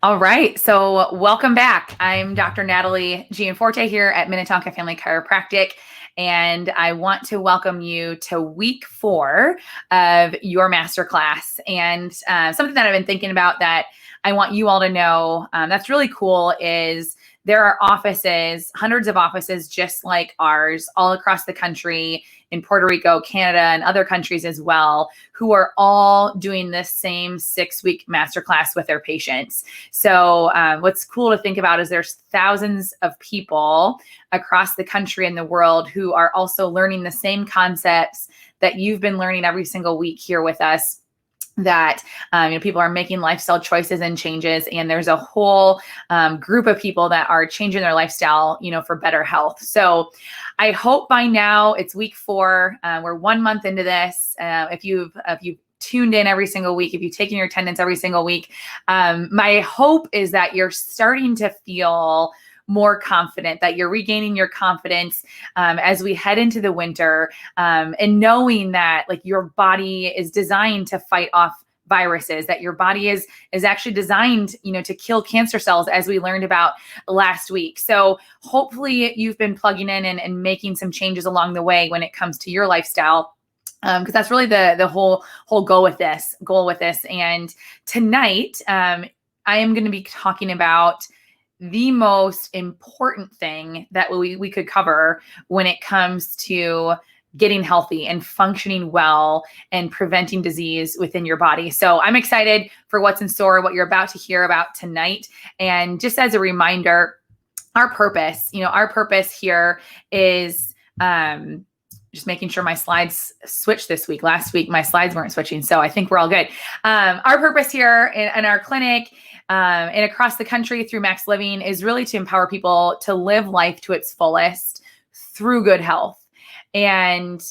All right. So welcome back. I'm Dr. Natalie Gianforte here at Minnetonka Family Chiropractic. And I want to welcome you to week 4 of your masterclass. And something that I've been thinking about that I want you all to know that's really cool is there are offices, hundreds of offices just like ours all across the country, in Puerto Rico, Canada, and other countries as well, who are all doing this same 6-week masterclass with their patients. So what's cool to think about is there's thousands of people across the country and the world who are also learning the same concepts that you've been learning every single week here with us, that people are making lifestyle choices and changes, and there's a whole group of people that are changing their lifestyle, for better health. So I hope by now it's week 4. We're 1 month into this. If you've tuned in every single week, if you've taken your attendance every single week, my hope is that you're starting to feel more confident, that you're regaining your confidence as we head into the winter, and knowing that like your body is designed to fight off viruses, that your body is actually designed, to kill cancer cells, as we learned about last week. So hopefully you've been plugging in and making some changes along the way when it comes to your lifestyle. Because that's really the whole goal with this. And tonight, I am going to be talking about the most important thing that we could cover when it comes to getting healthy and functioning well and preventing disease within your body. So I'm excited for what's in store, what you're about to hear about tonight. And just as a reminder, our purpose here is just making sure my slides switch this week. Last week, my slides weren't switching, so I think we're all good. Our purpose here in our clinic and across the country through Max Living is really to empower people to live life to its fullest through good health. And,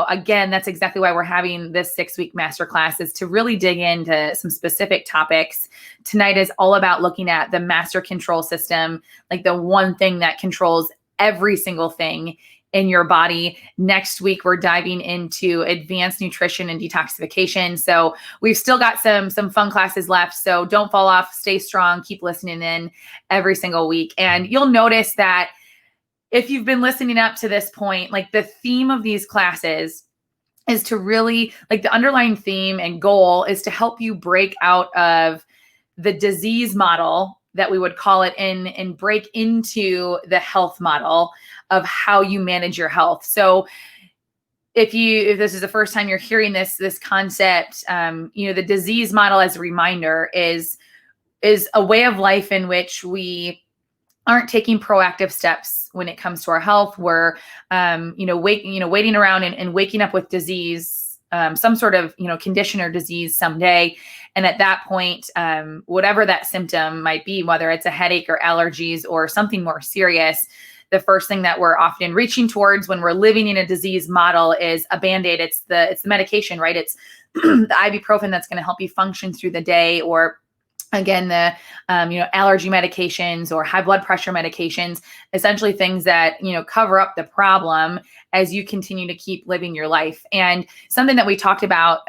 again, that's exactly why we're having this 6-week masterclass, is to really dig into some specific topics. Tonight is all about looking at the master control system, like the one thing that controls every single thing in your body. Next week, we're diving into advanced nutrition and detoxification. So we've still got some fun classes left. So don't fall off, stay strong, keep listening in every single week. And you'll notice that if you've been listening up to this point, like the theme of these classes is to really, like the underlying theme and goal is to help you break out of the disease model that we would call it and break into the health model of how you manage your health. So if this is the first time you're hearing this concept, the disease model, as a reminder, is a way of life in which we aren't taking proactive steps when it comes to our health. We're, waiting around and waking up with disease, some sort of, condition or disease someday. And at that point, whatever that symptom might be, whether it's a headache or allergies or something more serious, the first thing that we're often reaching towards when we're living in a disease model is a Band-Aid. It's the medication, right? It's the ibuprofen that's going to help you function through the day, or again, the allergy medications or high blood pressure medications, essentially things that, cover up the problem as you continue to keep living your life. And something that we talked about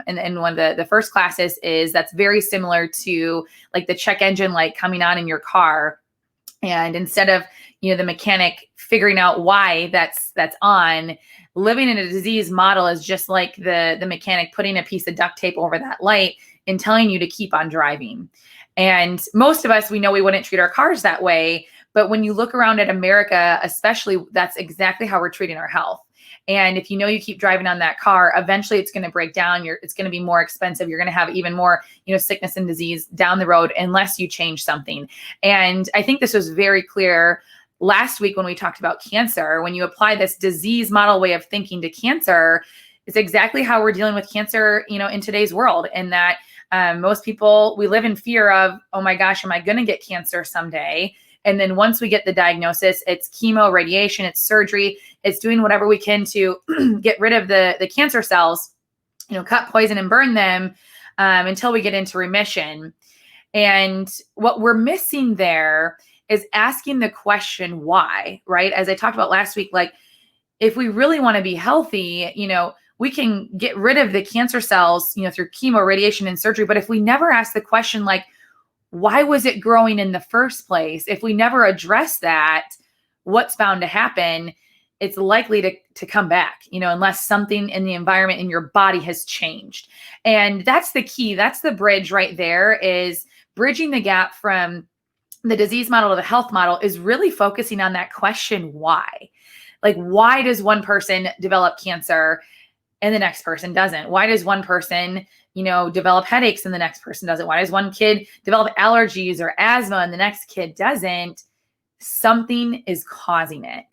in one of the first classes is that's very similar to like the check engine light coming on in your car. And instead of, the mechanic figuring out why that's on, living in a disease model is just like the mechanic putting a piece of duct tape over that light and telling you to keep on driving. And most of us, we know we wouldn't treat our cars that way. But when you look around at America, especially, that's exactly how we're treating our health. And if you keep driving on that car, eventually it's going to break down. It's going to be more expensive. You're going to have even more, sickness and disease down the road unless you change something. And I think this was very clear last week when we talked about cancer. When you apply this disease model way of thinking to cancer, it's exactly how we're dealing with cancer, in today's world. And that most people, we live in fear of, oh my gosh, am I going to get cancer someday? And then once we get the diagnosis, it's chemo, radiation, it's surgery, it's doing whatever we can to get rid of the cancer cells, cut, poison, and burn them until we get into remission. And what we're missing there is asking the question, why, right? As I talked about last week, like if we really want to be healthy, we can get rid of the cancer cells, through chemo, radiation, and surgery. But if we never ask the question, like, why was it growing in the first place? If we never address that, what's bound to happen? It's likely to come back, unless something in the environment in your body has changed. And that's the key. That's the bridge right there, is bridging the gap from the disease model to the health model, is really focusing on that question, why? Like, why does one person develop cancer and the next person doesn't? Why does one person, develop headaches and the next person doesn't? Why does one kid develop allergies or asthma and the next kid doesn't? Something is causing it.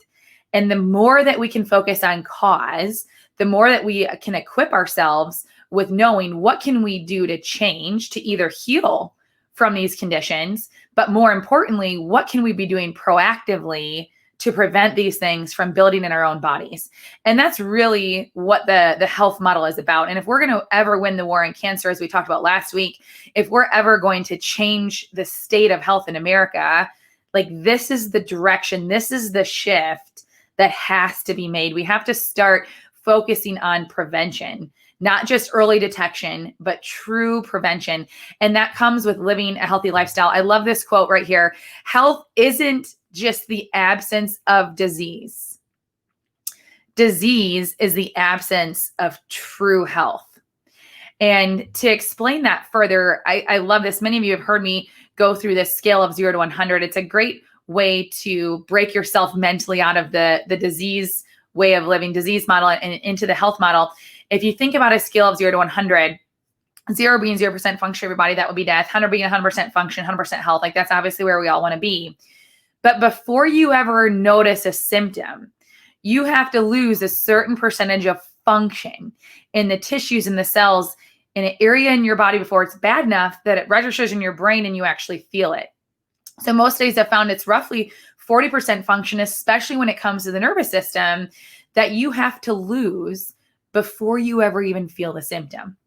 And the more that we can focus on cause, the more that we can equip ourselves with knowing what can we do to change, to either heal from these conditions, but more importantly, what can we be doing proactively to prevent these things from building in our own bodies? And that's really what the health model is about. And if we're going to ever win the war on cancer, as we talked about last week, if we're ever going to change the state of health in America, like, this is the direction, this is the shift that has to be made. We have to start focusing on prevention, not just early detection, but true prevention. And that comes with living a healthy lifestyle. I love this quote right here. Health isn't just the absence of disease. Disease is the absence of true health. And to explain that further, I love this. Many of you have heard me go through this scale of 0 to 100. It's a great way to break yourself mentally out of the disease way of living, disease model, and into the health model. If you think about a scale of 0 to 100, 0 being 0% function of your body, that would be death. 100 being 100% function, 100% health. Like, that's obviously where we all want to be. But before you ever notice a symptom, you have to lose a certain percentage of function in the tissues and the cells in an area in your body before it's bad enough that it registers in your brain and you actually feel it. So most studies have found it's roughly 40% function, especially when it comes to the nervous system, that you have to lose before you ever even feel the symptom.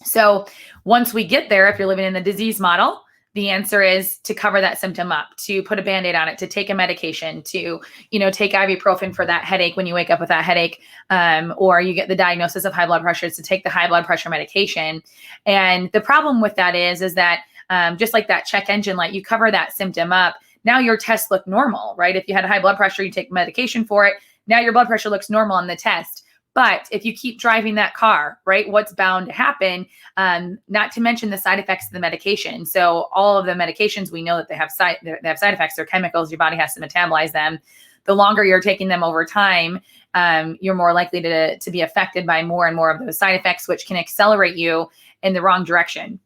So once we get there, if you're living in the disease model, the answer is to cover that symptom up, to put a Band-Aid on it, to take a medication, to, take ibuprofen for that headache when you wake up with that headache, or you get the diagnosis of high blood pressure, to take the high blood pressure medication. And the problem with that is that just like that check engine light, you cover that symptom up. Now your tests look normal, right? If you had high blood pressure, you take medication for it. Now your blood pressure looks normal on the test. But if you keep driving that car, right, what's bound to happen? Not to mention the side effects of the medication. So all of the medications, we know that they have side effects. They're chemicals. Your body has to metabolize them. The longer you're taking them over time, you're more likely to be affected by more and more of those side effects, which can accelerate you in the wrong direction.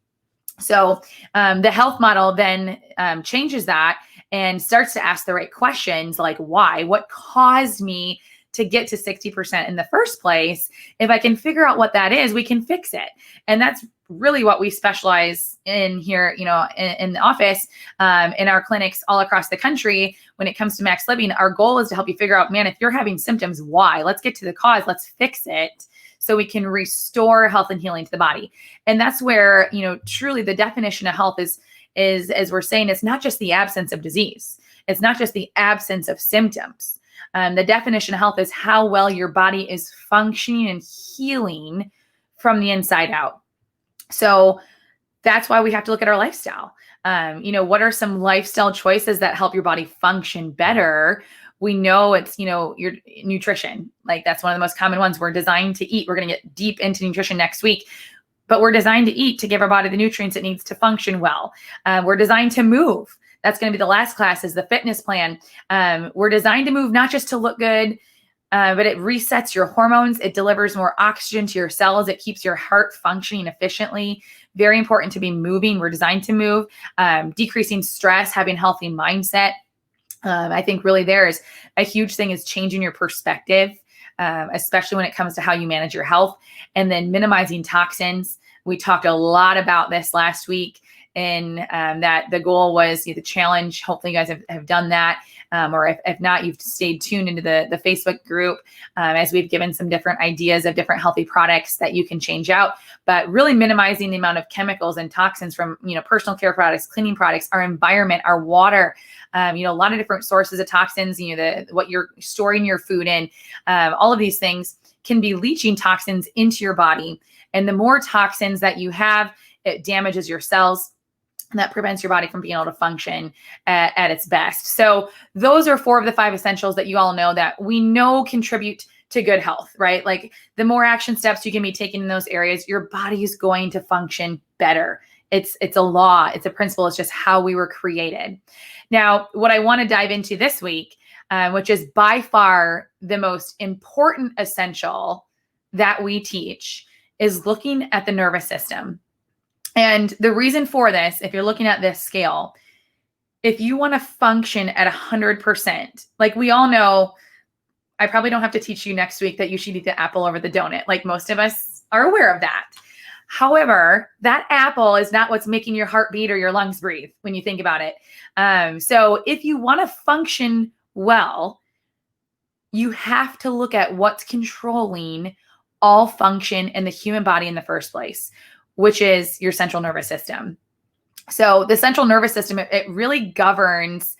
So the health model then changes that and starts to ask the right questions, like why? What caused me to get to 60% in the first place? If I can figure out what that is, we can fix it. And that's really what we specialize in here, in the office, in our clinics all across the country. When it comes to Max Living, our goal is to help you figure out, man, if you're having symptoms, why? Let's get to the cause. Let's fix it so we can restore health and healing to the body. And that's where, truly the definition of health is, as we're saying, it's not just the absence of disease. It's not just the absence of symptoms. The definition of health is how well your body is functioning and healing from the inside out. So that's why we have to look at our lifestyle. What are some lifestyle choices that help your body function better? We know it's, your nutrition. Like, that's one of the most common ones. We're designed to eat. We're going to get deep into nutrition next week, but we're designed to eat to give our body the nutrients it needs to function well. We're designed to move. That's going to be the last class, is the fitness plan. We're designed to move, not just to look good, but it resets your hormones. It delivers more oxygen to your cells. It keeps your heart functioning efficiently. Very important to be moving. We're designed to move, decreasing stress, having a healthy mindset. I think really there is a huge thing is changing your perspective, especially when it comes to how you manage your health, and then minimizing toxins. We talked a lot about this last week. And that the goal was the challenge. Hopefully you guys have done that. Or if not, you've stayed tuned into the Facebook group as we've given some different ideas of different healthy products that you can change out. But really minimizing the amount of chemicals and toxins from personal care products, cleaning products, our environment, our water, a lot of different sources of toxins, what you're storing your food in, all of these things can be leaching toxins into your body. And the more toxins that you have, it damages your cells. that prevents your body from being able to function at its best. So those are 4 of the 5 essentials that you all know that we know contribute to good health, right? Like the more action steps you can be taking in those areas, your body is going to function better. It's a law, it's a principle, it's just how we were created. Now, what I want to dive into this week, which is by far the most important essential that we teach, is looking at the nervous system. And the reason for this, if you're looking at this scale, if you want to function at 100%, like we all know, I probably don't have to teach you next week that you should eat the apple over the donut. Like most of us are aware of that. However, that apple is not what's making your heart beat or your lungs breathe when you think about it. So if you want to function well, you have to look at what's controlling all function in the human body in the first place, which is your central nervous system. So the central nervous system, it really governs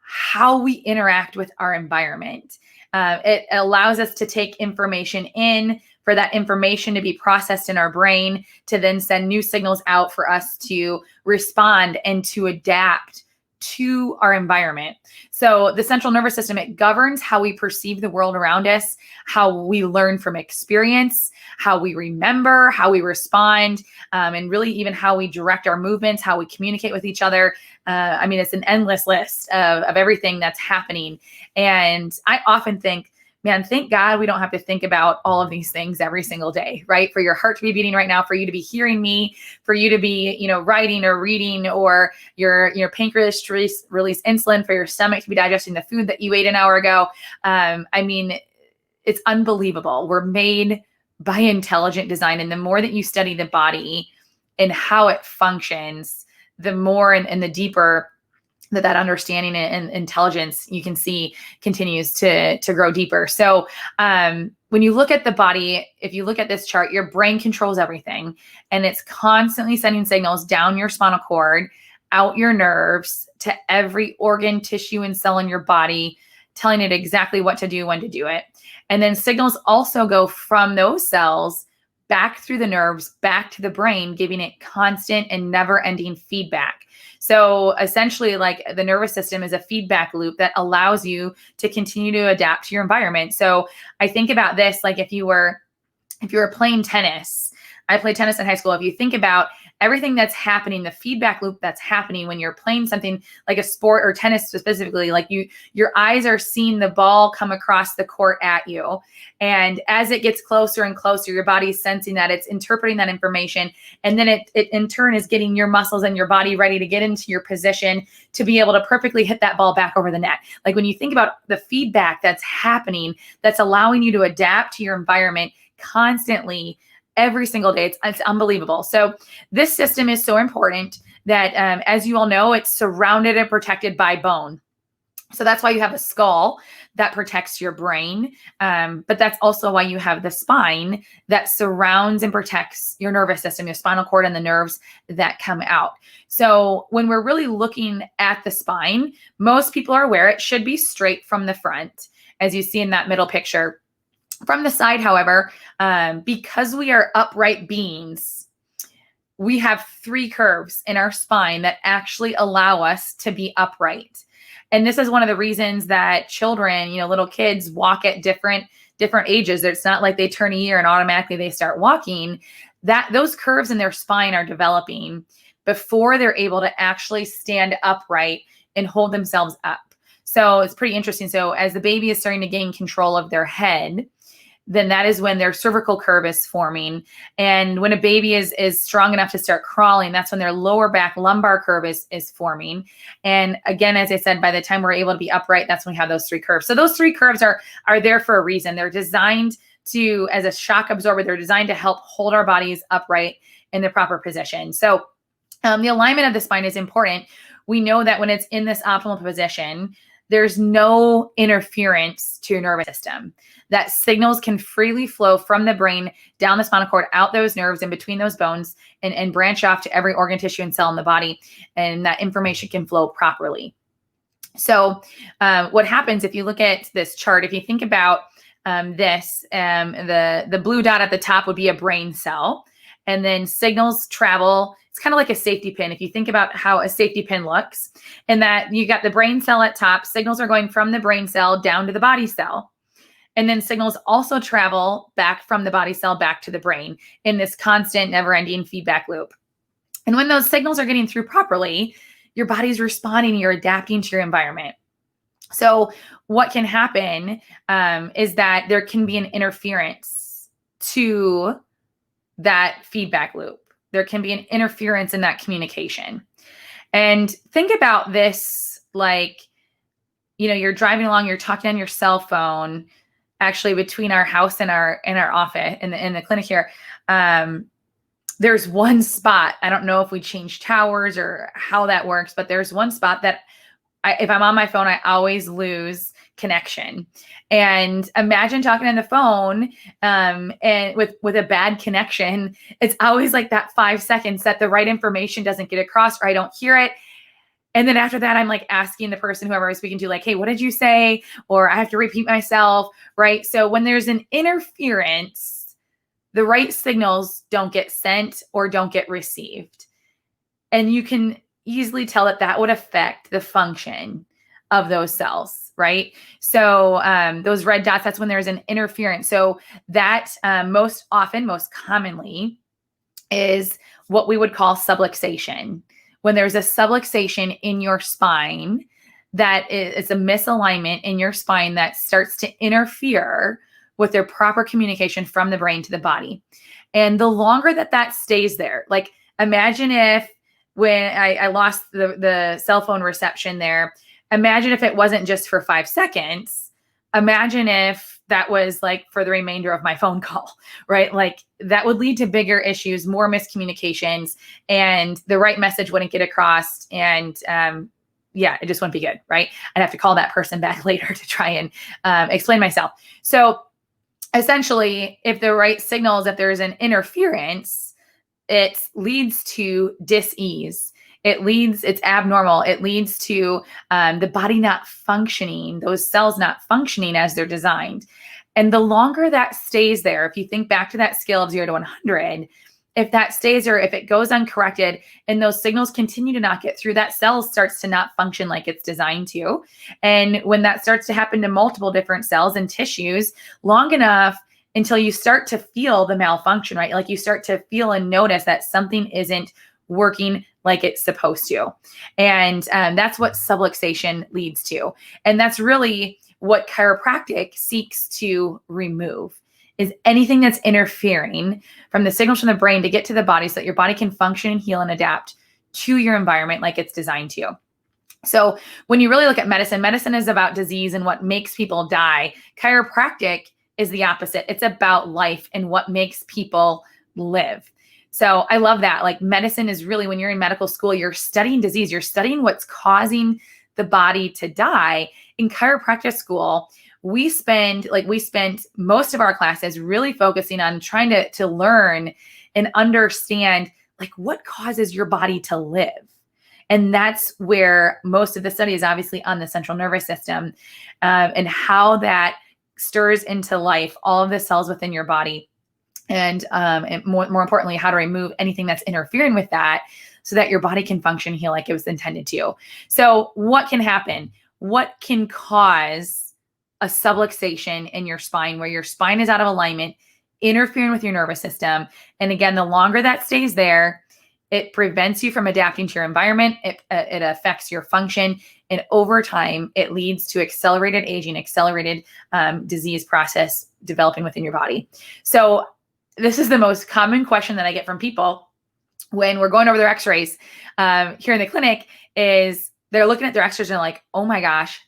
how we interact with our environment. It allows us to take information in, for that information to be processed in our brain, to then send new signals out for us to respond and to adapt to our environment. So the central nervous system, it governs how we perceive the world around us, how we learn from experience, how we remember, how we respond, and really even how we direct our movements, how we communicate with each other. I mean, it's an endless list of everything that's happening. And I often think, man, thank God we don't have to think about all of these things every single day, right? For your heart to be beating right now, for you to be hearing me, for you to be, writing or reading, or your pancreas to release insulin, for your stomach to be digesting the food that you ate an hour ago. I mean, it's unbelievable. We're made by intelligent design. And the more that you study the body and how it functions, the more and the deeper that understanding and intelligence you can see continues to grow deeper. So when you look at the body, if you look at this chart, your brain controls everything, and it's constantly sending signals down your spinal cord, out your nerves, to every organ, tissue, and cell in your body, telling it exactly what to do, when to do it. And then signals also go from those cells back through the nerves, back to the brain, giving it constant and never-ending feedback. So essentially, like, the nervous system is a feedback loop that allows you to continue to adapt to your environment. So I think about this, like if you were playing tennis. I played tennis in high school. If you think about everything that's happening, the feedback loop that's happening when you're playing something like a sport or tennis specifically, like your eyes are seeing the ball come across the court at you. And as it gets closer and closer, your body's sensing that, it's interpreting that information. And then it in turn is getting your muscles and your body ready to get into your position to be able to perfectly hit that ball back over the net. Like when you think about the feedback that's happening, that's allowing you to adapt to your environment constantly, every single day. It's unbelievable. So this system is so important that, as you all know, it's surrounded and protected by bone. So that's why you have a skull that protects your brain. But that's also why you have the spine that surrounds and protects your nervous system, your spinal cord, and the nerves that come out. So when we're really looking at the spine, most people are aware it should be straight from the front, as you see in that middle picture. From the side, however, because we are upright beings, we have 3 curves in our spine that actually allow us to be upright. And this is one of the reasons that children, little kids, walk at different ages. It's not like they turn a year and automatically they start walking. That those curves in their spine are developing before they're able to actually stand upright and hold themselves up. So it's pretty interesting. So as the baby is starting to gain control of their head, then that is when their cervical curve is forming. And when a baby is strong enough to start crawling, that's when their lower back lumbar curve is forming. And again, as I said, by the time we're able to be upright, that's when we have those 3 curves. So those 3 curves are there for a reason. They're designed to, as a shock absorber, they're designed to help hold our bodies upright in the proper position. So the alignment of the spine is important. We know that when it's in this optimal position, there's no interference to your nervous system. That signals can freely flow from the brain down the spinal cord, out those nerves and between those bones, and branch off to every organ, tissue, and cell in the body. And that information can flow properly. So what happens if you look at this chart, if you think about this, the blue dot at the top would be a brain cell. And then signals travel it's kind of like a safety pin. If you think about how a safety pin looks, and that you got the brain cell at top, signals are going from the brain cell down to the body cell. And then signals also travel back from the body cell back to the brain in this constant, never-ending feedback loop. And when those signals are getting through properly, your body's responding, you're adapting to your environment. So what can happen is that there can be an interference to that feedback loop. There can be an interference in that communication. And think about this like, you're driving along, you're talking on your cell phone, actually between our house and our office in the clinic here. There's one spot, I don't know if we change towers or how that works, but there's one spot that if I'm on my phone, I always lose connection. And imagine talking on the phone and with a bad connection. It's always like that 5 seconds that the right information doesn't get across, or I don't hear it. And then after that, I'm like asking the person, whoever I was speaking to, like, hey, what did you say? Or I have to repeat myself, right? So when there's an interference, the right signals don't get sent or don't get received. And you can easily tell that would affect the function of those cells, right? So those red dots, that's when there's an interference. So that most commonly is what we would call subluxation. When there's a subluxation in your spine, it's a misalignment in your spine that starts to interfere with their proper communication from the brain to the body. And the longer that stays there, like imagine if when I lost the cell phone reception there, imagine if it wasn't just for 5 seconds. Imagine if that was like for the remainder of my phone call, right? Like that would lead to bigger issues, more miscommunications, and the right message wouldn't get across. And it just wouldn't be good, right? I'd have to call that person back later to try and explain myself. So essentially, if the right signals, if there's an interference, it leads to dis-ease. It's abnormal. It leads to the body not functioning, those cells not functioning as they're designed. And the longer that stays there, if you think back to that scale of 0 to 100, if that stays there, if it goes uncorrected and those signals continue to not get through, that cell starts to not function like it's designed to. And when that starts to happen to multiple different cells and tissues long enough until you start to feel the malfunction, right? Like you start to feel and notice that something isn't working like it's supposed to. And that's what subluxation leads to. And that's really what chiropractic seeks to remove, is anything that's interfering from the signals from the brain to get to the body so that your body can function and heal and adapt to your environment like it's designed to. So when you really look at medicine is about disease and what makes people die. Chiropractic is the opposite. It's about life and what makes people live. So I love that. Like medicine is really, when you're in medical school, you're studying disease, you're studying what's causing the body to die. In chiropractic school, we spent most of our classes really focusing on trying to learn and understand like what causes your body to live. And that's where most of the study is obviously on the central nervous system and how that stirs into life all of the cells within your body. And more importantly, how to remove anything that's interfering with that so that your body can function and heal like it was intended to. So what can happen? What can cause a subluxation in your spine where your spine is out of alignment, interfering with your nervous system? And again, the longer that stays there, it prevents you from adapting to your environment. It affects your function. And over time, it leads to accelerated aging, accelerated disease process developing within your body. So this is the most common question that I get from people when we're going over their x-rays here in the clinic is they're looking at their x-rays and they're like, oh my gosh,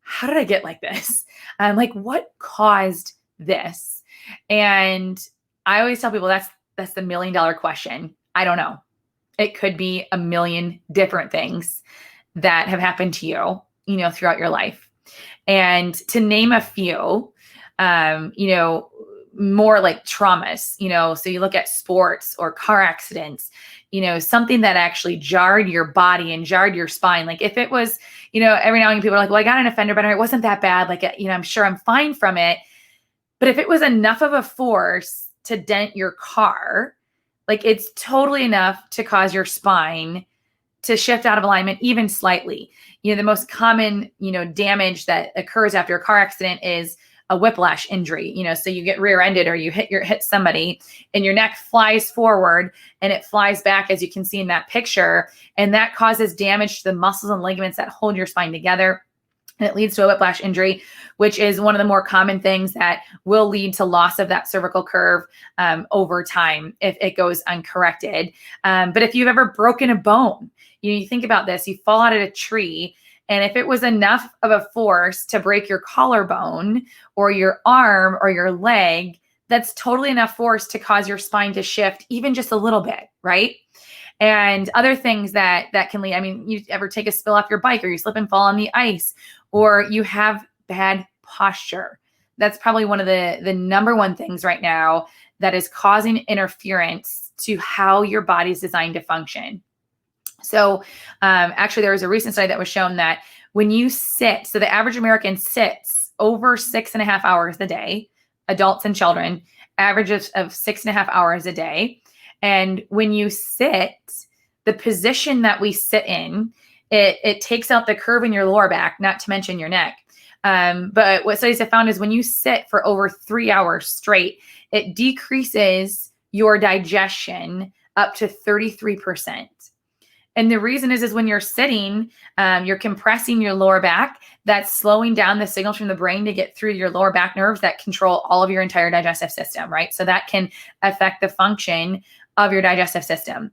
how did I get like this? I'm like, what caused this? And I always tell people that's the $1 million question. I don't know. It could be a million different things that have happened to you, throughout your life. And to name a few, more like traumas, so you look at sports or car accidents, something that actually jarred your body and jarred your spine. Like if it was, every now and then people are like, well, I got in a fender bender. It wasn't that bad. Like, I'm sure I'm fine from it. But if it was enough of a force to dent your car, Like it's totally enough to cause your spine to shift out of alignment even slightly. The most common, damage that occurs after a car accident is a whiplash injury. So you get rear-ended or you hit somebody and your neck flies forward and it flies back, as you can see in that picture, and that causes damage to the muscles and ligaments that hold your spine together. And it leads to a whiplash injury, which is one of the more common things that will lead to loss of that cervical curve over time if it goes uncorrected. But if you've ever broken a bone, you think about this, you fall out of a tree, and if it was enough of a force to break your collarbone or your arm or your leg, that's totally enough force to cause your spine to shift even just a little bit, right? And other things that can lead, you ever take a spill off your bike, or you slip and fall on the ice, or you have bad posture. That's probably one of the number one things right now that is causing interference to how your body's designed to function. So actually, there was a recent study that was shown that when you sit, so the average American sits over 6.5 hours a day, adults and children, average of 6.5 hours a day. And when you sit, the position that we sit in, it takes out the curve in your lower back, not to mention your neck. But what studies have found is when you sit for over 3 hours straight, it decreases your digestion up to 33%. And the reason is when you're sitting, you're compressing your lower back. That's slowing down the signals from the brain to get through your lower back nerves that control all of your entire digestive system, right? So that can affect the function of your digestive system.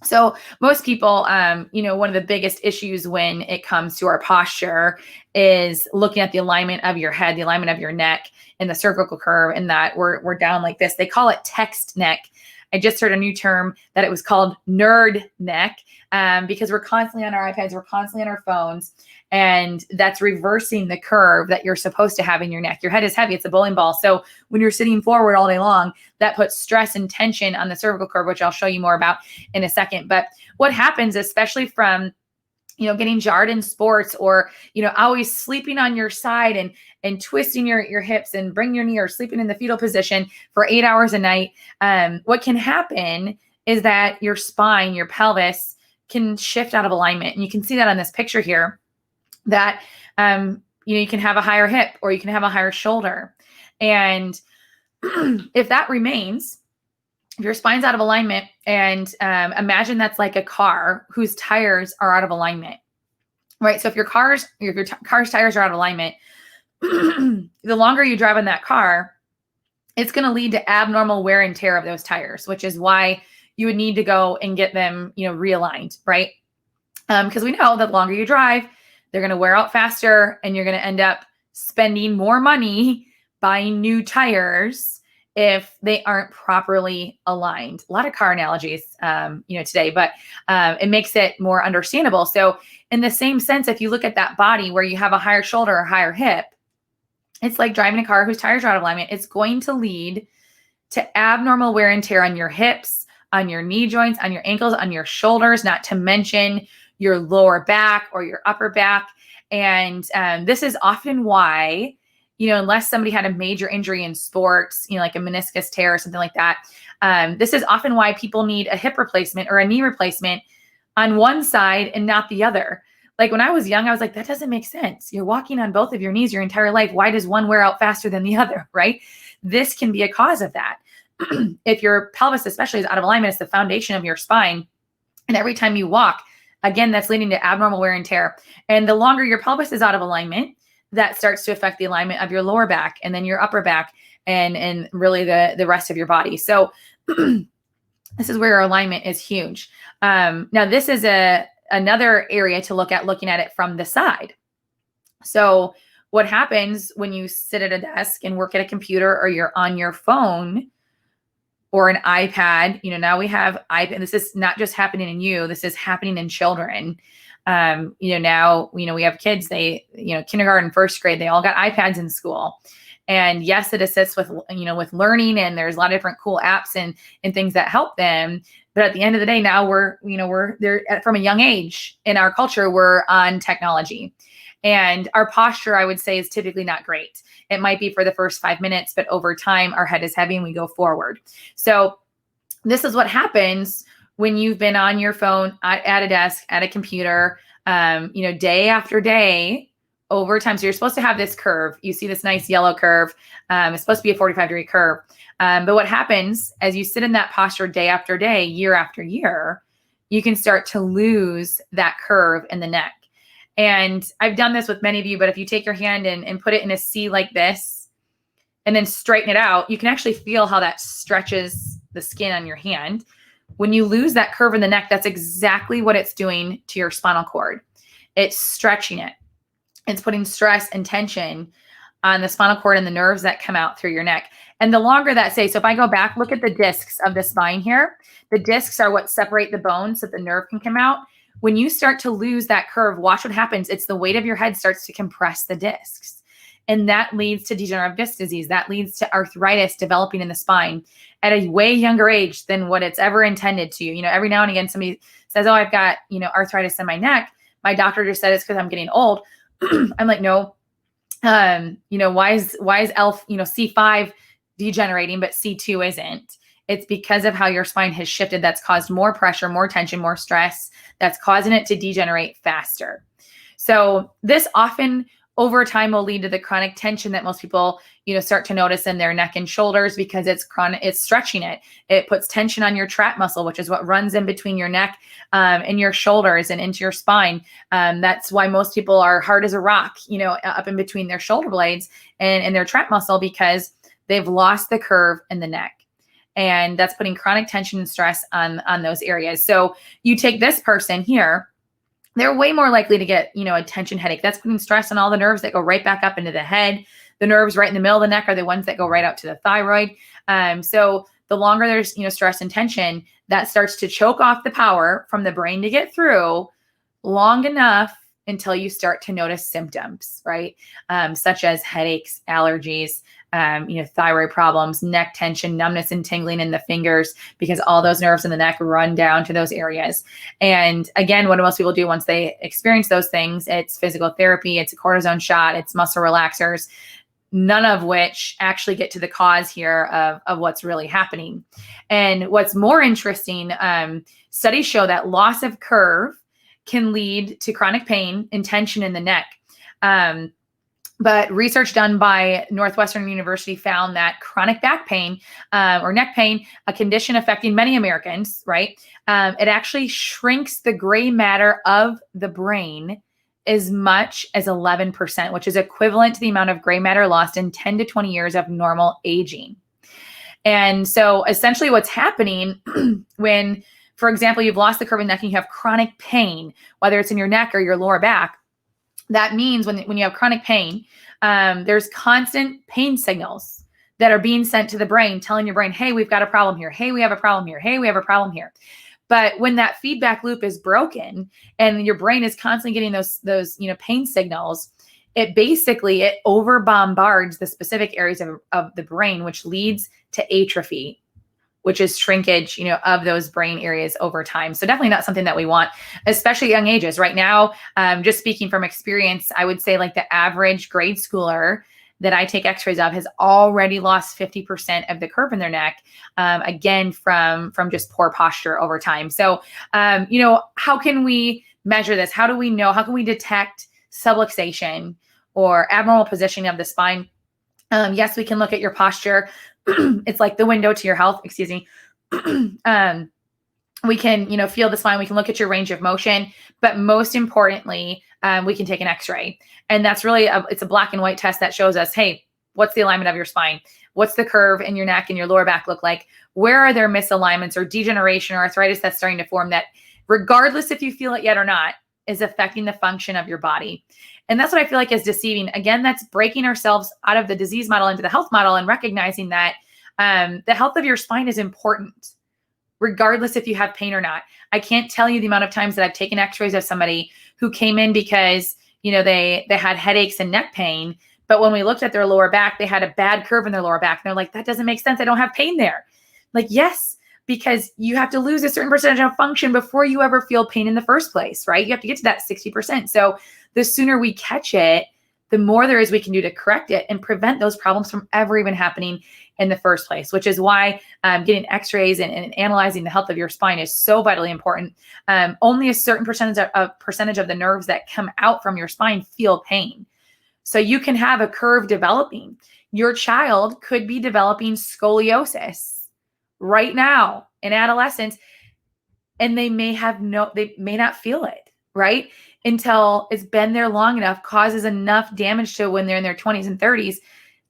So most people, one of the biggest issues when it comes to our posture is looking at the alignment of your head, the alignment of your neck, and the cervical curve, and that we're down like this. They call it text neck. I just heard a new term that it was called nerd neck, because we're constantly on our iPads, we're constantly on our phones, and that's reversing the curve that you're supposed to have in your neck. Your head is heavy, it's a bowling ball. So when you're sitting forward all day long, that puts stress and tension on the cervical curve, which I'll show you more about in a second. But what happens, especially from getting jarred in sports, or, always sleeping on your side and twisting your hips and bring your knee, or sleeping in the fetal position for 8 hours a night. What can happen is that your spine, your pelvis can shift out of alignment. And you can see that on this picture here, that, you can have a higher hip or you can have a higher shoulder. And if that remains, if your spine's out of alignment, and imagine that's like a car whose tires are out of alignment, right? So if your car's tires are out of alignment, the longer you drive in that car, it's going to lead to abnormal wear and tear of those tires, which is why you would need to go and get them, realigned, right? Because we know that the longer you drive, they're going to wear out faster, and you're going to end up spending more money buying new tires if they aren't properly aligned. A lot of car analogies, today, but it makes it more understandable. So in the same sense, if you look at that body where you have a higher shoulder or higher hip, it's like driving a car whose tires are out of alignment. It's going to lead to abnormal wear and tear on your hips, on your knee joints, on your ankles, on your shoulders, not to mention your lower back or your upper back. And this is often why, unless somebody had a major injury in sports, like a meniscus tear or something like that, this is often why people need a hip replacement or a knee replacement on one side and not the other. Like when I was young, I was like, that doesn't make sense. You're walking on both of your knees your entire life. Why does one wear out faster than the other, right? This can be a cause of that. If your pelvis especially is out of alignment, it's the foundation of your spine. And every time you walk, again, that's leading to abnormal wear and tear. And the longer your pelvis is out of alignment, that starts to affect the alignment of your lower back, and then your upper back, and really the rest of your body. So this is where your alignment is huge. Now, this is another area to look at, looking at it from the side. So what happens when you sit at a desk and work at a computer, or you're on your phone or an iPad? Now we have iPad. This is not just happening in you. This is happening in children. Now, we have kids, they, kindergarten, first grade, they all got iPads in school. And yes, it assists with, with learning, and there's a lot of different cool apps and things that help them. But at the end of the day, now we're there from a young age in our culture, we're on technology, and our posture, I would say, is typically not great. It might be for the first 5 minutes, but over time, our head is heavy and we go forward. So this is what happens when you've been on your phone at a desk, at a computer, day after day over time. So you're supposed to have this curve. You see this nice yellow curve. It's supposed to be a 45-degree curve. But what happens as you sit in that posture day after day, year after year, you can start to lose that curve in the neck. And I've done this with many of you, but if you take your hand and put it in a C like this and then straighten it out, you can actually feel how that stretches the skin on your hand. When you lose that curve in the neck, that's exactly what it's doing to your spinal cord. It's stretching it. It's putting stress and tension on the spinal cord and the nerves that come out through your neck. And the longer that stays, so if I go back, look at the discs of the spine here. The discs are what separate the bones so that the nerve can come out. When you start to lose that curve, watch what happens. It's the weight of your head starts to compress the discs. And that leads to degenerative disc disease. That leads to arthritis developing in the spine at a way younger age than what it's ever intended to. Every now and again, somebody says, oh, I've got, arthritis in my neck. My doctor just said it's because I'm getting old. I'm like, no. Why is C5 degenerating, but C2 isn't? It's because of how your spine has shifted. That's caused more pressure, more tension, more stress. That's causing it to degenerate faster. So this often over time will lead to the chronic tension that most people, start to notice in their neck and shoulders because it's chronic, it's stretching it. It puts tension on your trap muscle, which is what runs in between your neck and your shoulders and into your spine. That's why most people are hard as a rock, up in between their shoulder blades and their trap muscle because they've lost the curve in the neck. And that's putting chronic tension and stress on those areas. So you take this person here, they're way more likely to get, a tension headache. That's putting stress on all the nerves that go right back up into the head. The nerves right in the middle of the neck are the ones that go right out to the thyroid. So the longer there's, stress and tension, that starts to choke off the power from the brain to get through long enough until you start to notice symptoms, right? Such as headaches, allergies, thyroid problems, neck tension, numbness and tingling in the fingers, because all those nerves in the neck run down to those areas. And again, what do most people do once they experience those things? It's physical therapy, it's a cortisone shot, it's muscle relaxers, none of which actually get to the cause here of what's really happening. And what's more interesting, studies show that loss of curve can lead to chronic pain and tension in the neck. But research done by Northwestern University found that chronic back pain or neck pain, a condition affecting many Americans, right? It actually shrinks the gray matter of the brain as much as 11%, which is equivalent to the amount of gray matter lost in 10 to 20 years of normal aging. And so essentially what's happening when, for example, you've lost the curve in the neck and you have chronic pain, whether it's in your neck or your lower back, that means when you have chronic pain, there's constant pain signals that are being sent to the brain, telling your brain, hey, we've got a problem here. Hey, we have a problem here. Hey, we have a problem here. But when that feedback loop is broken and your brain is constantly getting those pain signals, it over bombards the specific areas of the brain, which leads to atrophy, which is shrinkage, of those brain areas over time. So definitely not something that we want, especially young ages. Right now, just speaking from experience, I would say like the average grade schooler that I take x-rays of has already lost 50% of the curve in their neck, again, from just poor posture over time. So, how can we measure this? How do we know? How can we detect subluxation or abnormal positioning of the spine? Yes, we can look at your posture. It's like the window to your health, excuse me. We can, feel the spine. We can look at your range of motion, but most importantly, we can take an x-ray. And that's really, it's a black and white test that shows us, hey, what's the alignment of your spine? What's the curve in your neck and your lower back look like? Where are there misalignments or degeneration or arthritis that's starting to form that, regardless if you feel it yet or not, is affecting the function of your body? And that's what I feel like is deceiving. Again, that's breaking ourselves out of the disease model into the health model and recognizing that the health of your spine is important, regardless if you have pain or not. I can't tell you the amount of times that I've taken x-rays of somebody who came in because, they had headaches and neck pain. But when we looked at their lower back, they had a bad curve in their lower back. And they're like, that doesn't make sense. I don't have pain there. Like, yes, because you have to lose a certain percentage of function before you ever feel pain in the first place, right? You have to get to that 60%. So the sooner we catch it, the more there is we can do to correct it and prevent those problems from ever even happening in the first place, which is why getting x-rays and analyzing the health of your spine is so vitally important. Only a certain percentage of the nerves that come out from your spine feel pain. So you can have a curve developing. Your child could be developing scoliosis right now in adolescence, and they may not feel it, right? Until it's been there long enough, causes enough damage to when they're in their 20s and 30s.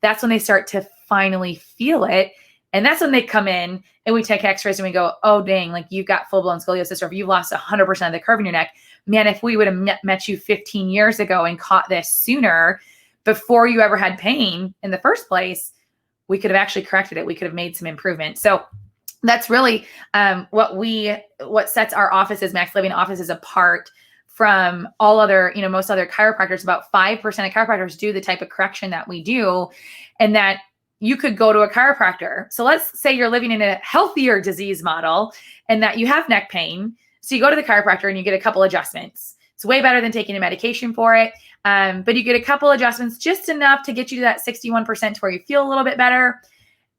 That's when they start to finally feel it. And that's when they come in and we take x-rays and we go, oh, dang, like you've got full-blown scoliosis, or if you've lost 100% of the curve in your neck, man, if we would have met you 15 years ago and caught this sooner before you ever had pain in the first place, we could have actually corrected it. We could have made some improvement. So that's really what sets our offices, Max Living offices, apart from all other, most other chiropractors. About 5% of chiropractors do the type of correction that we do, and that you could go to a chiropractor. So let's say you're living in a healthier disease model and that you have neck pain. So you go to the chiropractor and you get a couple adjustments. It's way better than taking a medication for it. But you get a couple adjustments, just enough to get you to that 61% to where you feel a little bit better.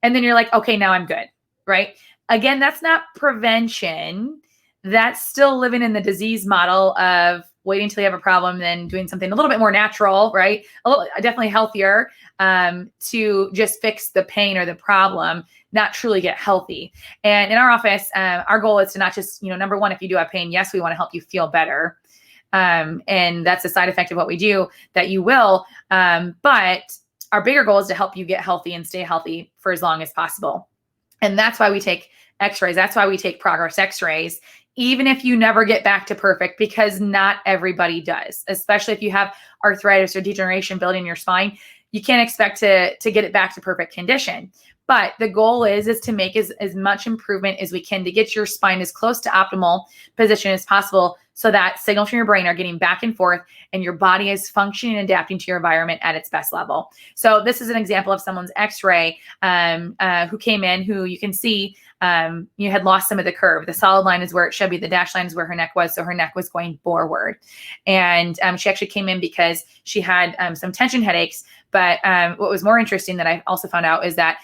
And then you're like, okay, now I'm good, right? Again, that's not prevention. That's still living in the disease model of waiting until you have a problem, then doing something a little bit more natural, right? Definitely healthier to just fix the pain or the problem, not truly get healthy. And in our office, our goal is to not just, number one, if you do have pain, yes, we want to help you feel better. And that's a side effect of what we do, that you will. But our bigger goal is to help you get healthy and stay healthy for as long as possible. And that's why we take x-rays. That's why we take progress x-rays, even if you never get back to perfect, because not everybody does, especially if you have arthritis or degeneration building in your spine. You can't expect to get it back to perfect condition. But the goal is to make as much improvement as we can to get your spine as close to optimal position as possible, so that signals from your brain are getting back and forth and your body is functioning and adapting to your environment at its best level. So this is an example of someone's x-ray who came in, who you can see you had lost some of the curve. The solid line is where it should be. The dashed line is where her neck was. So her neck was going forward. And she actually came in because she had some tension headaches. But what was more interesting that I also found out is that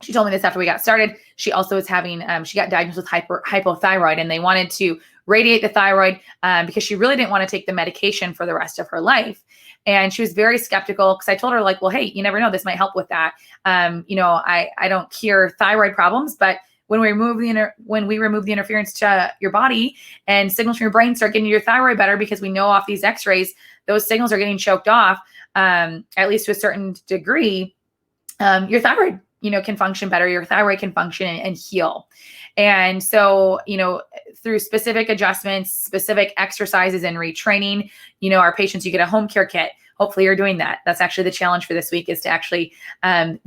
she told me this after we got started. She also was having, she got diagnosed with hypothyroid, and they wanted to radiate the thyroid because she really didn't want to take the medication for the rest of her life. And she was very skeptical, because I told her, like, well, hey, you never know, this might help with that. I don't cure thyroid problems, but when we remove the interference to your body and signals from your brain start getting your thyroid better, because we know off these x-rays, those signals are getting choked off, at least to a certain degree, your thyroid, can function better. Your thyroid can function and heal. And so, through specific adjustments, specific exercises and retraining, our patients, you get a home care kit. Hopefully you're doing that. That's actually the challenge for this week, is to actually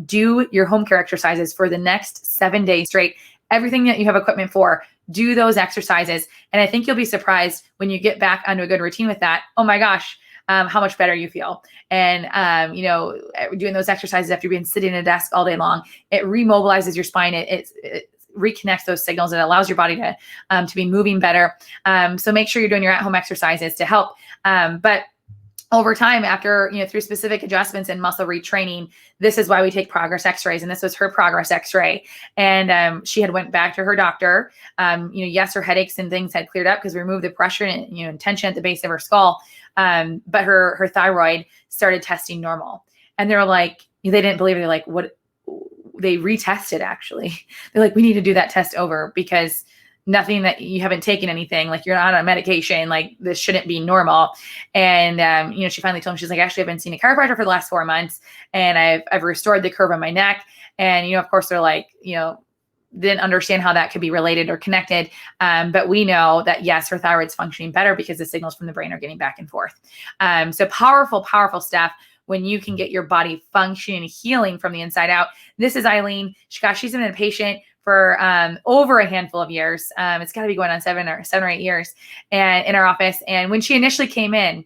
do your home care exercises for the next 7 days straight. Everything that you have equipment for, do those exercises. And I think you'll be surprised when you get back onto a good routine with that. Oh my gosh, how much better you feel. And, doing those exercises after being sitting at a desk all day long, it remobilizes your spine. It reconnects those signals, and allows your body to be moving better. So make sure you're doing your at-home exercises to help. But over time, after, through specific adjustments and muscle retraining, this is why we take progress x-rays. And this was her progress x-ray. And she had went back to her doctor. Yes, her headaches and things had cleared up because we removed the pressure and, tension at the base of her skull. But her thyroid started testing normal. And they were like, they didn't believe it. They're like, what? They retested, actually. They're like, we need to do that test over, because nothing, that you haven't taken anything, like you're not on medication, like this shouldn't be normal. And, she finally told me, she's like, actually, I've been seeing a chiropractor for the last 4 months, and I've restored the curve on my neck. And, of course they're like, didn't understand how that could be related or connected. But we know that, yes, her thyroid's functioning better because the signals from the brain are getting back and forth. So powerful, powerful stuff when you can get your body functioning and healing from the inside out. This is Eileen. She's been a patient for over a handful of years. It's got to be going on 7 or 8 years, and in our office. And when she initially came in,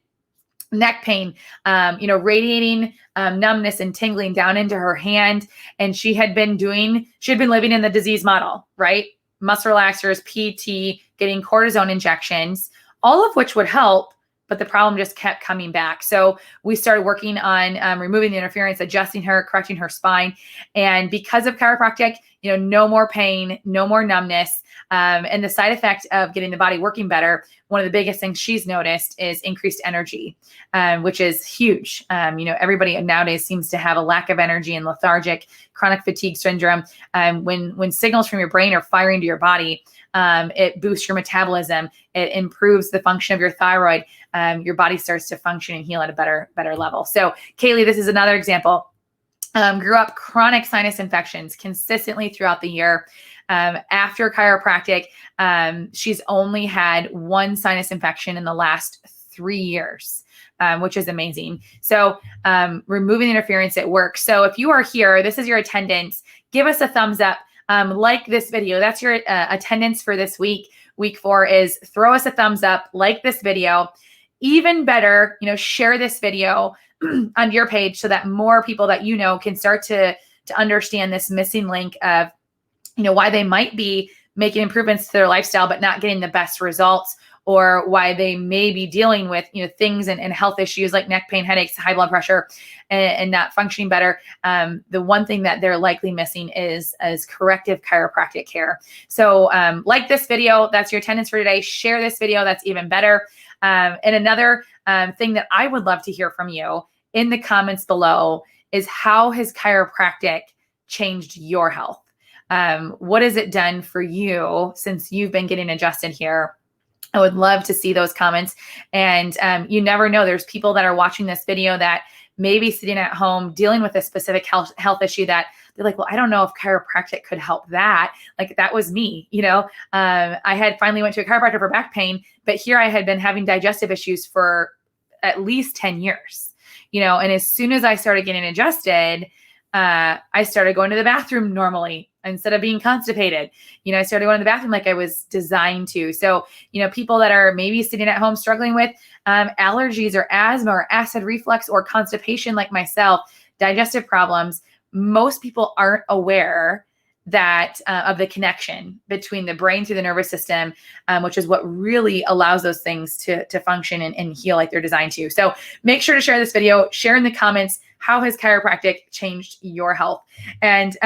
neck pain, radiating numbness and tingling down into her hand. And she had been living in the disease model, right? Muscle relaxers, PT, getting cortisone injections, all of which would help, but the problem just kept coming back. So we started working on removing the interference, adjusting her, correcting her spine. And because of chiropractic, no more pain, no more numbness. And the side effect of getting the body working better, one of the biggest things she's noticed is increased energy, which is huge. Everybody nowadays seems to have a lack of energy and lethargic, chronic fatigue syndrome. When signals from your brain are firing to your body, it boosts your metabolism. It improves the function of your thyroid. Your body starts to function and heal at a better level. So Kaylee, this is another example. Grew up chronic sinus infections consistently throughout the year. After chiropractic, she's only had one sinus infection in the last 3 years, which is amazing. So removing interference, it works. So if you are here, this is your attendance, give us a thumbs up. Like this video. That's your attendance for this week. Week 4 is throw us a thumbs up, like this video. Even better, share this video on your page so that more people that can start to understand this missing link of, why they might be making improvements to their lifestyle, but not getting the best results, or why they may be dealing with, things and health issues like neck pain, headaches, high blood pressure, and not functioning better. The one thing that they're likely missing is corrective chiropractic care. So like this video, that's your attendance for today. Share this video, that's even better. And another thing that I would love to hear from you in the comments below is, how has chiropractic changed your health? What has it done for you since you've been getting adjusted here? I would love to see those comments. And you never know, there's people that are watching this video that may be sitting at home dealing with a specific health issue that they're like, well, I don't know if chiropractic could help that. Like, that was me, I had finally went to a chiropractor for back pain, but here I had been having digestive issues for at least 10 years, and as soon as I started getting adjusted, I started going to the bathroom normally instead of being constipated. I started going to the bathroom like I was designed to. So, people that are maybe sitting at home struggling with allergies or asthma or acid reflux or constipation like myself, digestive problems, most people aren't aware that of the connection between the brain through the nervous system, which is what really allows those things to function and heal like they're designed to. So make sure to share this video, share in the comments, how has chiropractic changed your health? And,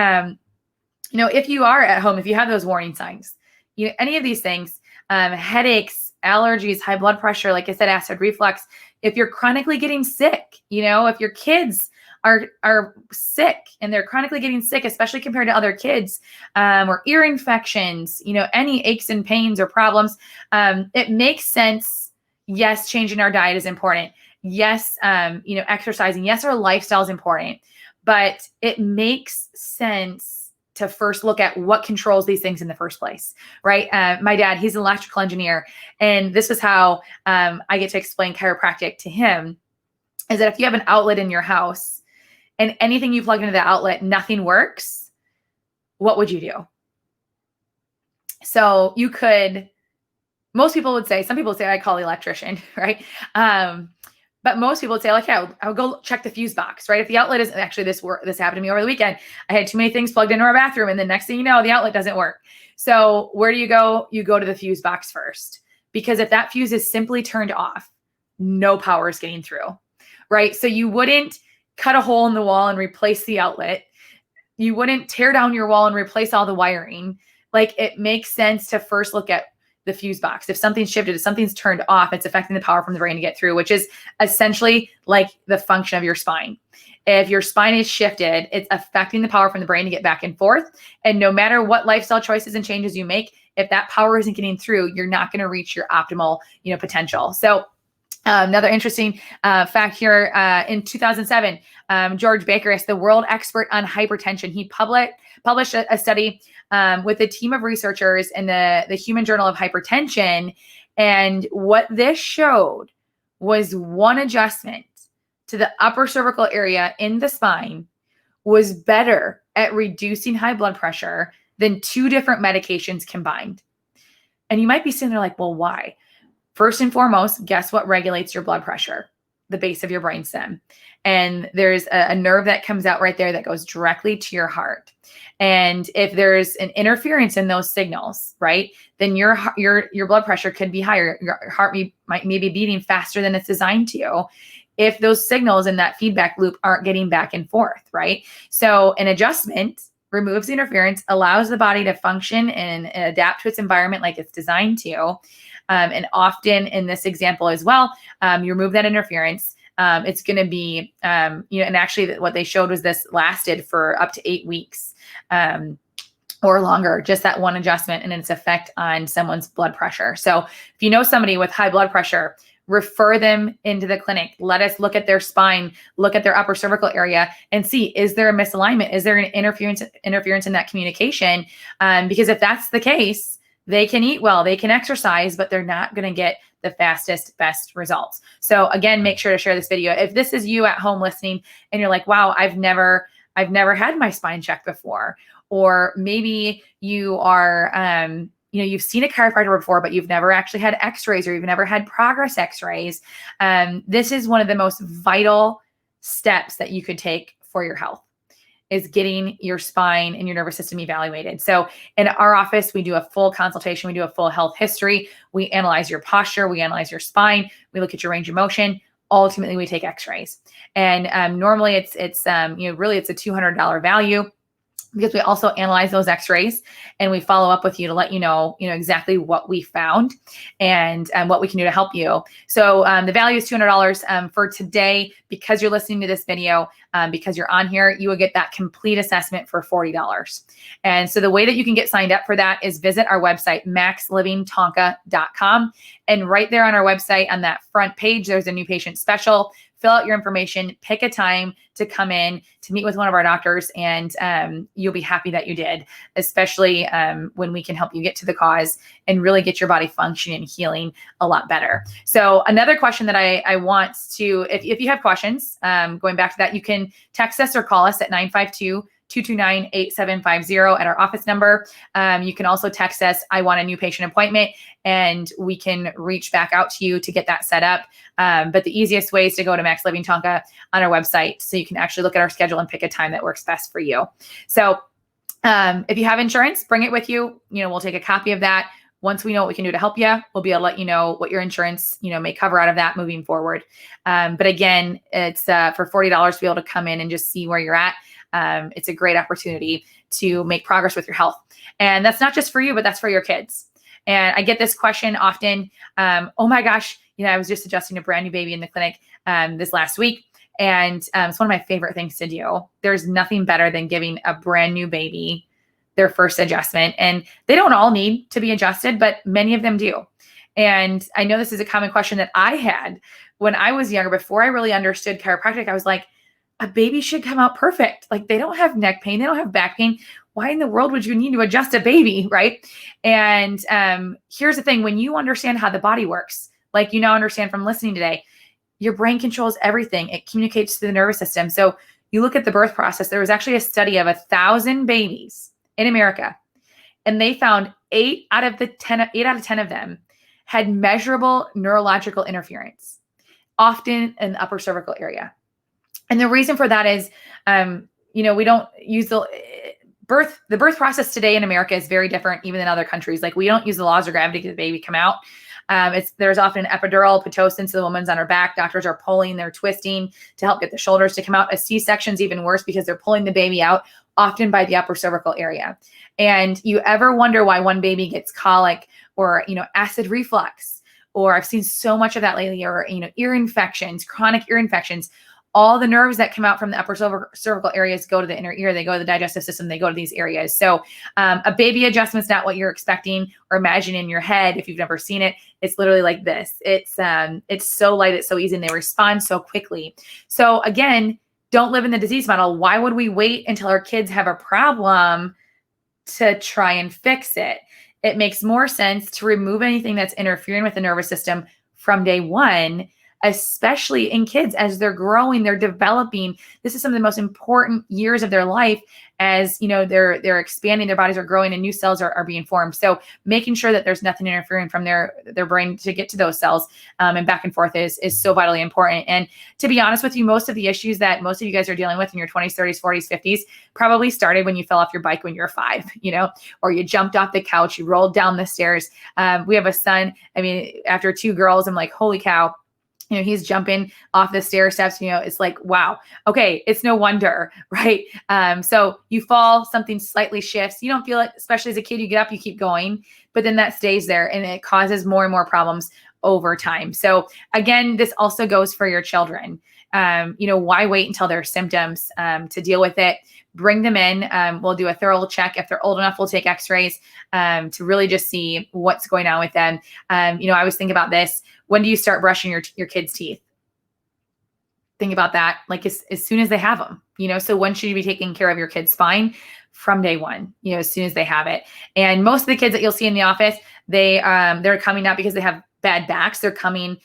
if you are at home, if you have those warning signs, any of these things, headaches, allergies, high blood pressure, like I said, acid reflux, if you're chronically getting sick, if your kids are sick and they're chronically getting sick, especially compared to other kids, or ear infections, any aches and pains or problems, it makes sense. Yes, changing our diet is important. Yes, exercising. Yes, our lifestyle is important, but it makes sense to first look at what controls these things in the first place, right? My dad, he's an electrical engineer, and this is how I get to explain chiropractic to him, is that if you have an outlet in your house and anything you plug into the outlet, nothing works, what would you do? So you could, most people would say, some people would say, I call the electrician, right? But most people would say, like, yeah, I'll go check the fuse box, right? If the outlet is actually this happened to me over the weekend. I had too many things plugged into our bathroom, and the next thing you know, the outlet doesn't work. So where do you go? You go to the fuse box first, because if that fuse is simply turned off, no power is getting through, right? So you wouldn't cut a hole in the wall and replace the outlet. You wouldn't tear down your wall and replace all the wiring. Like, it makes sense to first look at the fuse box. If something's shifted, if something's turned off, it's affecting the power from the brain to get through, which is essentially like the function of your spine. If your spine is shifted, it's affecting the power from the brain to get back and forth. And no matter what lifestyle choices and changes you make, if that power isn't getting through, you're not going to reach your optimal, potential. So another interesting fact here, in 2007, George Baker is the world expert on hypertension. He published a study with a team of researchers in the Human Journal of Hypertension. And what this showed was one adjustment to the upper cervical area in the spine was better at reducing high blood pressure than 2 different medications combined. And you might be sitting there like, well, why? First and foremost, guess what regulates your blood pressure? The base of your brainstem. And there's a nerve that comes out right there that goes directly to your heart. And if there's an interference in those signals, right, then your blood pressure could be higher. Your heart might be beating faster than it's designed to, if those signals in that feedback loop aren't getting back and forth, right? So an adjustment removes the interference, allows the body to function and adapt to its environment like it's designed to. And often in this example as well, you remove that interference. It's going to be, and actually what they showed was this lasted for up to 8 weeks or longer, just that one adjustment and its effect on someone's blood pressure. So if you know somebody with high blood pressure, refer them into the clinic. Let us look at their spine, look at their upper cervical area, and see, is there a misalignment? Is there an interference in that communication? Because if that's the case, they can eat well, they can exercise, but they're not going to get the fastest, best results. So again, make sure to share this video. If this is you at home listening and you're like, wow, I've never had my spine checked before, or maybe you are, you've seen a chiropractor before, but you've never actually had x-rays, or you've never had progress x-rays. This is one of the most vital steps that you could take for your health, is getting your spine and your nervous system evaluated. So in our office, we do a full consultation. We do a full health history. We analyze your posture. We analyze your spine. We look at your range of motion. Ultimately, we take x-rays. And normally it's really it's a $200 value, because we also analyze those x-rays and we follow up with you to let you know exactly what we found and what we can do to help you. So the value is $200 for today. Because you're listening to this video, because you're on here, you will get that complete assessment for $40. And so the way that you can get signed up for that is visit our website, maxlivingtonka.com. And right there on our website, on that front page, there's a new patient special. Fill out your information, pick a time to come in to meet with one of our doctors, and you'll be happy that you did, especially when we can help you get to the cause and really get your body functioning and healing a lot better. So another question that I want to, if you have questions, going back to that, you can text us or call us at 952-229-8750 at our office number. You can also text us, I want a new patient appointment, and we can reach back out to you to get that set up. But the easiest way is to go to Max Living Tonka on our website, so you can actually look at our schedule and pick a time that works best for you. So if you have insurance, bring it with you. We'll take a copy of that. Once we know what we can do to help you, we'll be able to let you know what your insurance, may cover out of that moving forward. But again, it's for $40 to be able to come in and just see where you're at. It's a great opportunity to make progress with your health. And that's not just for you, but that's for your kids. And I get this question often. Oh my gosh, I was just adjusting a brand new baby in the clinic this last week. And it's one of my favorite things to do. There's nothing better than giving a brand new baby their first adjustment. And they don't all need to be adjusted, but many of them do. And I know this is a common question that I had when I was younger. Before I really understood chiropractic, I was like, a baby should come out perfect. Like, they don't have neck pain. They don't have back pain. Why in the world would you need to adjust a baby, right? And here's the thing. When you understand how the body works, like you now understand from listening today, your brain controls everything. It communicates to the nervous system. So you look at the birth process. There was actually a study of 1,000 babies in America, and they found 8 out of 10 of them had measurable neurological interference, often in the upper cervical area. And the reason for that is, we don't use the birth process today in America is very different even than other countries. Like, we don't use the laws of gravity to the baby come out. There's often an epidural, Pitocin, so the woman's on her back. Doctors are pulling, they're twisting to help get the shoulders to come out. A C-section is even worse because they're pulling the baby out, often by the upper cervical area. And you ever wonder why one baby gets colic or, acid reflux, or I've seen so much of that lately, or, ear infections, chronic ear infections. All the nerves that come out from the upper cervical areas go to the inner ear. They go to the digestive system. They go to these areas. So a baby adjustment is not what you're expecting or imagining in your head. If you've never seen it, it's literally like this. It's so light. It's so easy, and they respond so quickly. So again, don't live in the disease model. Why would we wait until our kids have a problem to try and fix it? It makes more sense to remove anything that's interfering with the nervous system from day one. especially in kids as they're growing, they're developing. This is some of the most important years of their life as, they're expanding, their bodies are growing and new cells are being formed. So making sure that there's nothing interfering from their brain to get to those cells and back and forth is so vitally important. And to be honest with you, most of the issues that most of you guys are dealing with in your 20s, 30s, 40s, 50s probably started when you fell off your bike when you were 5, or you jumped off the couch, you rolled down the stairs. We have a son. I mean, after 2 girls, I'm like, holy cow. He's jumping off the stair steps, it's like, wow, okay, it's no wonder, right? So you fall, something slightly shifts. You don't feel it, especially as a kid, you get up, you keep going, but then that stays there and it causes more and more problems over time. So again, this also goes for your children. Why wait until there are symptoms to deal with it? Bring them in. We'll do a thorough check. If they're old enough, we'll take x-rays to really just see what's going on with them. I always think about this. When do you start brushing your kids' teeth? Think about that, like as soon as they have them, so when should you be taking care of your kids' spine? From day one, as soon as they have it. And most of the kids that you'll see in the office, they're coming not because they have bad backs. They're coming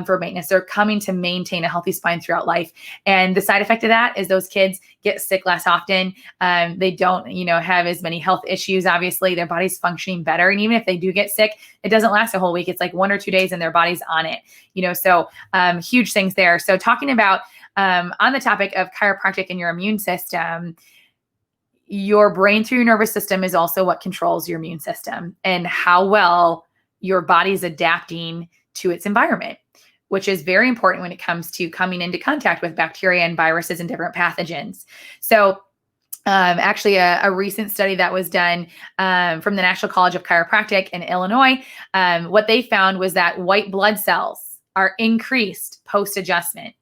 for maintenance. They're coming to maintain a healthy spine throughout life. And the side effect of that is those kids get sick less often. They don't, have as many health issues. Obviously, their body's functioning better. And even if they do get sick, it doesn't last a whole week. It's like 1 or 2 days and their body's on it, so huge things there. So talking about on the topic of chiropractic and your immune system, your brain through your nervous system is also what controls your immune system and how well your body's adapting to its environment, which is very important when it comes to coming into contact with bacteria and viruses and different pathogens. So actually a recent study that was done from the National College of Chiropractic in Illinois, what they found was that white blood cells are increased post-adjustment.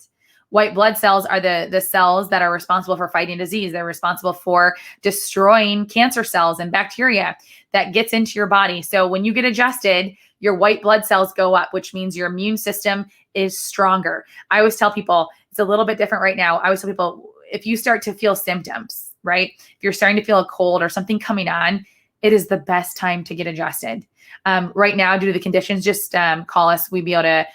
White blood cells are the cells that are responsible for fighting disease. They're responsible for destroying cancer cells and bacteria that gets into your body. So when you get adjusted, your white blood cells go up, which means your immune system is stronger. I always tell people, it's a little bit different right now. I always tell people, if you start to feel symptoms, right? If you're starting to feel a cold or something coming on, it is the best time to get adjusted. Right now, due to the conditions, just call us. We'd be able to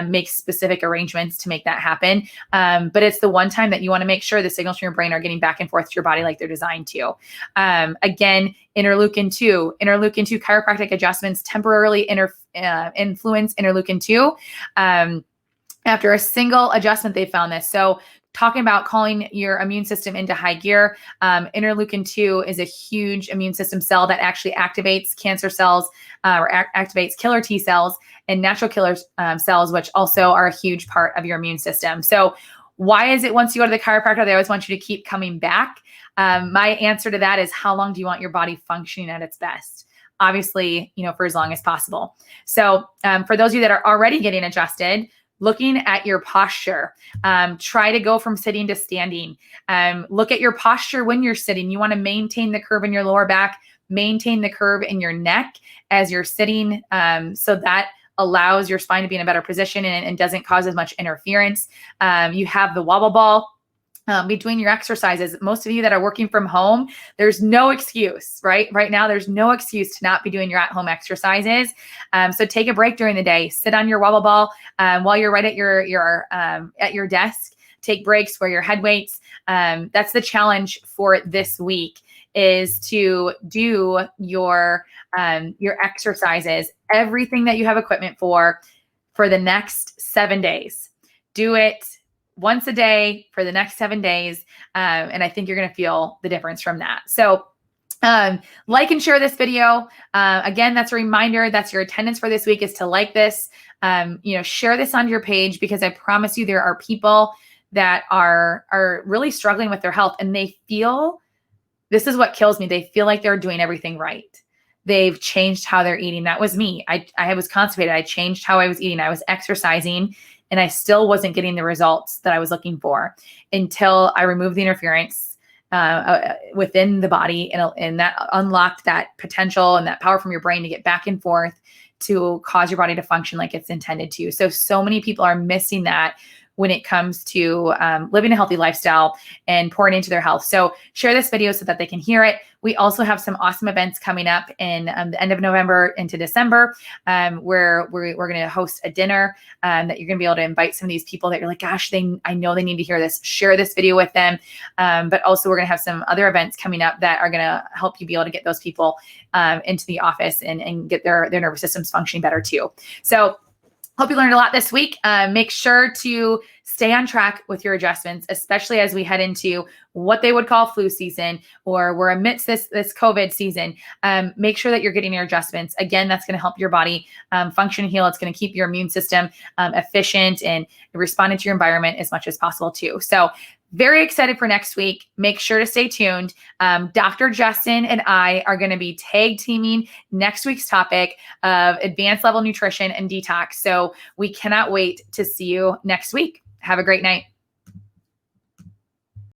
make specific arrangements to make that happen. But it's the one time that you want to make sure the signals from your brain are getting back and forth to your body like they're designed to. Again, interleukin-2 chiropractic adjustments temporarily influence interleukin-2. After a single adjustment, they found this. So talking about calling your immune system into high gear, interleukin-2 is a huge immune system cell that actually activates cancer cells or activates killer T cells and natural killer cells, which also are a huge part of your immune system. So why is it once you go to the chiropractor, they always want you to keep coming back? My answer to that is, how long do you want your body functioning at its best? Obviously, for as long as possible. So for those of you that are already getting adjusted, looking at your posture, try to go from sitting to standing. Look at your posture when you're sitting. You want to maintain the curve in your lower back, maintain the curve in your neck as you're sitting, so that allows your spine to be in a better position and doesn't cause as much interference. You have the wobble ball between your exercises. Most of you that are working from home, there's no excuse, right? Right now, there's no excuse to not be doing your at-home exercises. So take a break during the day. Sit on your wobble ball while you're right at your desk. Take breaks, wear your head weights. That's the challenge for this week, is to do your exercises, everything that you have equipment for the next 7 days. Do it once a day for the next 7 days. And I think you're going to feel the difference from that. So like and share this video. Again, that's a reminder. That's your attendance for this week, is to like this, share this on your page, because I promise you there are people that are really struggling with their health, and they feel, this is what kills me, they feel like they're doing everything right. They've changed how they're eating. That was me. I was constipated. I changed how I was eating. I was exercising, and I still wasn't getting the results that I was looking for until I removed the interference within the body, and that unlocked that potential and that power from your brain to get back and forth to cause your body to function like it's intended to. So many people are missing that when it comes to living a healthy lifestyle and pouring into their health. So share this video so that they can hear it. We also have some awesome events coming up in the end of November into December, where we're going to host a dinner that you're going to be able to invite some of these people that you're like, gosh, I know they need to hear this. Share this video with them. But also we're going to have some other events coming up that are going to help you be able to get those people into the office and get their nervous systems functioning better too. So hope you learned a lot this week. Make sure to stay on track with your adjustments, especially as we head into what they would call flu season, or we're amidst this COVID season. Make sure that you're getting your adjustments. Again, that's going to help your body function and heal. It's going to keep your immune system efficient and responding to your environment as much as possible too. So very excited for next week. Make sure to stay tuned. Dr. Justin and I are going to be tag teaming next week's topic of advanced level nutrition and detox. So we cannot wait to see you next week. Have a great night.